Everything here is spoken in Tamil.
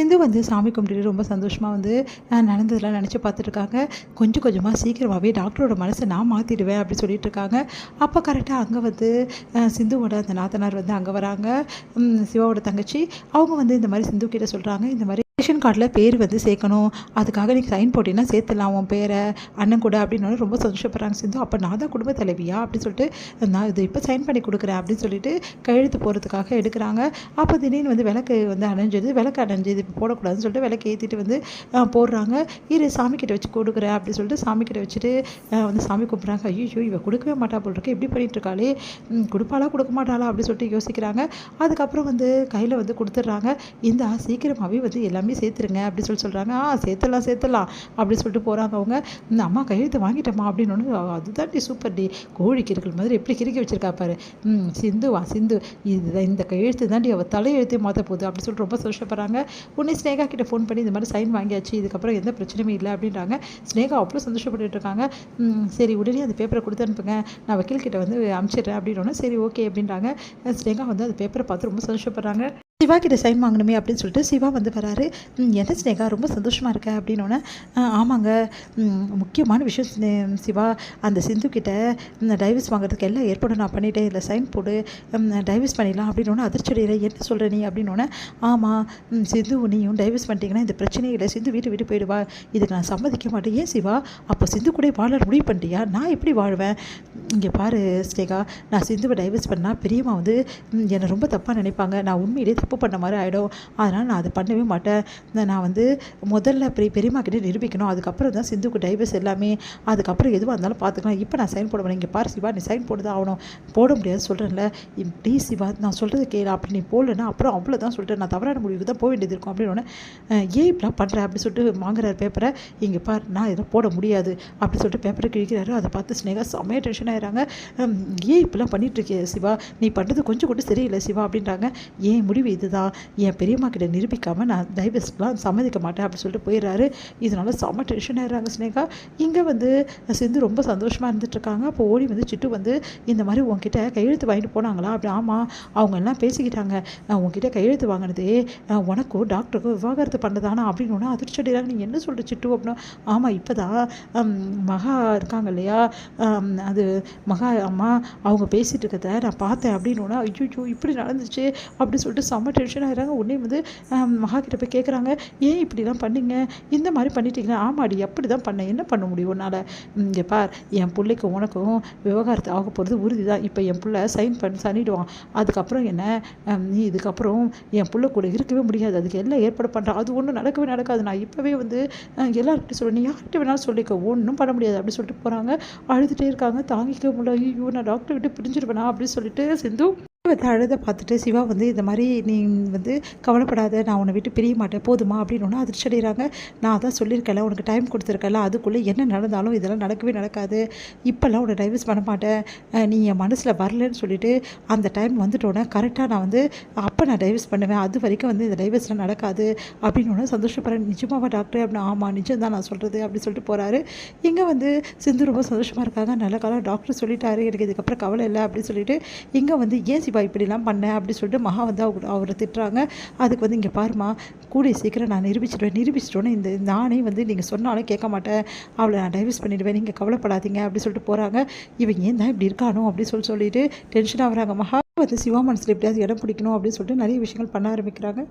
சிந்து வந்து சாமி கும்பிட்டுட்டு ரொம்ப சந்தோஷமாக வந்து நடந்ததெல்லாம் நினச்சி பார்த்துட்ருக்காங்க. கொஞ்சம் கொஞ்சமாக சீக்கிரமாகவே டாக்டரோட மனசை நான் மாற்றிடுவேன் அப்படின்னு சொல்லிட்டு இருக்காங்க. அப்போ கரெக்டாக அங்கே வந்து சிந்துவோட அந்த நாத்தனார் வந்து அங்கே வராங்க. சிவாவோட தங்கச்சி அவங்க வந்து இந்த மாதிரி சிந்து கிட்ட சொல்கிறாங்க, இந்த மாதிரி ரேஷன் கார்டில் பேர் வந்து சேர்க்கணும், அதுக்காக நீ சைன் போட்டிங்கன்னா சேர்த்துலாம் உன் பேரை அண்ணன் கூட அப்படின்னு ரொம்ப சந்தோஷப்படுறாங்க சிந்து. அப்போ நான் தான் குடும்ப தலைவியா அப்படின்னு சொல்லிட்டு நான் இது இப்போ சைன் பண்ணி கொடுக்குறேன் அப்படின்னு சொல்லிட்டு கையெழுத்து போகிறதுக்காக எடுக்கிறாங்க. அப்போ திடீர்னு வந்து விளக்கு வந்து விளக்கு அணைஞ்சது இப்போ போடக்கூடாதுன்னு சொல்லிட்டு விளக்கு ஏற்றிட்டு வந்து போடுறாங்க. இரு சாமிக்கிட்ட வச்சு கொடுக்குறேன் அப்படின்னு சொல்லிட்டு சாமிக்கிட்ட வச்சுட்டு வந்து சாமி கும்பிட்றாங்க. ஐயோ இவ கொடுக்கவே மாட்டா போல் இருக்கு, எப்படி பண்ணிட்டு இருக்காளே, கொடுப்பாளா கொடுக்க மாட்டாளா அப்படின்னு சொல்லிட்டு யோசிக்கிறாங்க. அதுக்கப்புறம் வந்து கையில் வந்து கொடுத்துட்றாங்க. இந்த சீக்கிரமாகவே வந்து எல்லாமே சேர்த்துருங்க அப்படின்னு சொல்கிறாங்க. சேர்த்தலாம் அப்படின்னு சொல்லிட்டு போகிறாங்க. அவங்க இந்த அம்மா கையெழுத்து வாங்கிட்டோமா அப்படின்னு அதுதான் சூப்பர் கோழி கிறுக்கல் மாதிரி எப்படி கிறுக்கி வச்சிருக்கா பாரு, சிந்து இதுதான் இந்த கையெழுத்து தாண்டி அவள் தலையெழுத்தே மாற்ற போகுது அப்படின்னு சொல்லிட்டு ரொம்ப சந்தோஷப்படுறாங்க. உடனே ஸ்னேகா கிட்ட ஃபோன் பண்ணி இந்த மாதிரி சைன் வாங்கியாச்சு, இதுக்கப்புறம் எந்த பிரச்சனையும் இல்லை அப்படின்றாங்க. ஸ்னேகா அவ்வளோ சந்தோஷப்பட்டு இருக்காங்க. சரி உடனே அந்த பேப்பரை கொடுத்து அனுப்புங்க, நான் வக்கீல்கிட்ட வந்து அனுப்பிச்சிடுறேன் அப்படின்னோடனே சரி ஓகே அப்படின்றாங்க. ஸ்னேகா வந்து அந்த பேப்பரை பார்த்து ரொம்ப சந்தோஷப்படுறாங்க. சிவா கிட்ட சைன் வாங்கணுமே அப்படின்னு சொல்லிட்டு சிவா வந்து வராரு. என்ன ஸ்னேகா ரொம்ப சந்தோஷமாக இருக்க அப்படின்னோடனே ஆமாங்க, முக்கியமான விஷயம் சிவா, அந்த சிந்து கிட்ட டைவர்ஸ் வாங்குறதுக்கு எல்லாம் ஏற்பாடு நான் பண்ணிட்டேன், இதில் சைன் போடு டைவர்ஸ் பண்ணிடலாம் அப்படின்னோடனே அதிர்ச்சியடைகிற என்ன சொல்கிற நீ அப்படின்னோடனே ஆமாம் சிந்து நீயும் டைவர்ஸ் பண்ணிட்டீங்கன்னா இந்த பிரச்சனையே இல்லை, சிந்து வீட்டு போயிடுவா, இதுக்கு நான் சம்மதிக்க மாட்டேன். ஏன் சிவா அப்போ சிந்து கூட வாழ முடிவு பண்ணிட்டியா, நான் எப்படி வாழ்வேன், இங்கே பாரு ஸ்னேகா, நான் சிந்துவை டைவர்ஸ் பண்ணால் பெரியம்மா வந்து என்னை ரொம்ப தப்பாக நினைப்பாங்க, நான் உண்மையிலே தப்பு பண்ண மாதிரி ஆகிடும், அதனால் நான் அதை பண்ணவே மாட்டேன். நான் வந்து முதல்ல பெரியம்மா கிட்டே நிரூபிக்கணும், அதுக்கப்புறம் தான் சிந்துக்கு டைவர்ஸ் எல்லாமே, அதுக்கப்புறம் எதுவாக இருந்தாலும் பார்த்துக்கலாம், இப்போ நான் சைன் போட வேணேன். இங்கே பாரு சிவா, நீ சைன் போட்டு தான் ஆகணும், போட முடியாது சொல்கிறேன்ல, ப்ளீஸ் சிவா நான் சொல்கிறது கேளு, அப்படி நீ போடலன்னா அப்புறம் அவ்வளோதான் சொல்லிட்டு நான் தவறான முடிவுக்கு தான் போக வேண்டியது இருக்கும் அப்படின்னு ஏன் இப்படிலாம் பண்ணுறேன் அப்படின்னு சொல்லிட்டு வாங்குறாரு பேப்பரை. இங்கே பாரு நான் இதை போட முடியாது அப்படின்னு சொல்லிட்டு பேப்பரை கிழிக்கிறாரு. அதை பார்த்து ஸ்னேகா செம்மையாக டென்ஷன் ஆகிறாங்க. ஏன் இப்படிலாம் பண்ணிகிட்ருக்கே சிவா, நீ பண்ணுறது கொஞ்சம் கூட சரியில்லை சிவா அப்படின்றாங்க. ஏன் முடிவு இதுதான், என் பெரியம்மா கிட்ட நிரூபிக்காமல் நான் டைவர்ஸ்லாம் சம்மதிக்க மாட்டேன் அப்படின்னு சொல்லிட்டு போயிடுறாரு. இதனால செம்ம டென்ஷன் ஆகிறாங்க ஸ்னேகா. இங்கே வந்து சிந்து ரொம்ப சந்தோஷமாக இருந்துகிட்ருக்காங்க. அப்போ ஓடி வந்து சிட்டு வந்து இந்த மாதிரி உங்ககிட்ட கையெழுத்து வாங்கிட்டு போனாங்களா அப்படி, ஆமாம் அவங்க எல்லாம் பேசிக்கிட்டாங்க, உங்ககிட்ட கையெழுத்து வாங்கினதே உனக்கும் டாக்டருக்கும் விவாகரத்து பண்ணதானா அப்படின்னு ஒன்று அதிர்ச்சி அடைகிறாங்க. நீங்கள் என்ன சொல்கிற சிட்டு அப்படின்னா, ஆமாம் இப்போ தான் மகா இருக்காங்க இல்லையா, அது மகா அம்மா அவங்க பேசிகிட்டு இருக்கிறத நான் பார்த்தேன் அப்படின்னு ஒன்று, ஐயோ இப்படி நடந்துச்சு அப்படின்னு சொல்லிட்டு செம்ம டென்ஷன் ஆகிறாங்க. உடனே வந்து மகா கிட்ட போய் கேட்குறாங்க, ஏன் இப்படிலாம் பண்ணீங்க, இந்த மாதிரி பண்ணிட்டீங்கன்னா, ஆமாடி அப்படி தான் பண்ணேன், என்ன பண்ண முடியும் உன்னால், இங்கே பார் என் பிள்ளைக்கும் உனக்கும் விவகாரத்து ஆக போகிறது உறுதி தான், இப்போ என் பிள்ளை சைன் பண்ணிடுவான், அதுக்கப்புறம் என்ன நீ இதுக்கப்புறம் என் பிள்ளை கூட இருக்கவே முடியாது, அதுக்கு எல்லாம் ஏற்பாடு பண்ணுறான், அது ஒன்றும் நடக்கவே நடக்காது, நான் இப்போவே வந்து எல்லார்கிட்ட சொல்ல, நீ யார்கிட்ட வேணாலும் சொல்லிக்க, ஒன்றும் பண்ண முடியாது அப்படி சொல்லிட்டு போகிறாங்க. அழுதுகிட்டே இருக்காங்க. தாங்கிக்க முடியல, ஐயோ நான் டாக்டர் விட்டு பிரிஞ்சிருவேனா அப்படின்னு சொல்லிட்டு சிந்து வந்து அழுத பார்த்துட்டு சிவா வந்து இந்த மாதிரி நீ வந்து கவலைப்படாத, நான் உன்னை விட்டு பிரிய மாட்டேன் போதுமா அப்படின்னு ஒன்று அதிர்ச்சி அடைகிறாங்க. நான் அதான் சொல்லியிருக்கல, உனக்கு டைம் கொடுத்துருக்கல, அதுக்குள்ளே என்ன நடந்தாலும் இதெல்லாம் நடக்கவே நடக்காது, இப்போல்லாம் உன்னை டைவர்ஸ் பண்ண மாட்டேன், நீ என் மனசில் வரலன்னு சொல்லிட்டு அந்த டைம் வந்துட்டோன்னே கரெக்டாக நான் வந்து அப்போ நான் டைவர்ஸ் பண்ணுவேன், அது வரைக்கும் வந்து இந்த டைவர்ஸ்லாம் நடக்காது அப்படின்னு ஒன்று சந்தோஷப்படுறேன். நிஜமாவா டாக்டர் அப்படின்னு, ஆமாம் நிஜம் தான் நான் சொல்கிறது அப்படின்னு சொல்லிட்டு போகிறாரு. இங்கே வந்து சிந்து ரொம்ப சந்தோஷமாக இருக்காங்க. நல்ல காலம் டாக்டர் சொல்லிட்டாரு, எனக்கு இதுக்கப்புறம் கவலை இல்லை அப்படின்னு சொல்லிட்டு இங்கே வந்து ஏன் சிவா இப்படிலாம் பண்ணேன் அப்படின்னு சொல்லிட்டு மகா வந்து அவரை திட்டுறாங்க. அதுக்கு வந்து இங்கே பாருமா, கூடிய சீக்கிரம் நான் நிரூபிச்சிட்டோன்னே இந்த நானே வந்து நீங்கள் சொன்னாலும் கேட்க மாட்டேன், அவளை நான் டைவர்ஸ் பண்ணிடுவேன், நீங்கள் கவலைப்படாதீங்க அப்படின்னு சொல்லிட்டு போகிறாங்க. இவன் ஏன் தான் இப்படி இருக்கானோ அப்படின்னு சொல்லிட்டு டென்ஷன் ஆகுறாங்க. மகா வந்து சிவா மனசில் எப்படியாவது இடம் பிடிக்கணும் அப்படின்னு சொல்லிட்டு நிறைய விஷயங்கள் பண்ண ஆரம்பிக்கிறாங்க.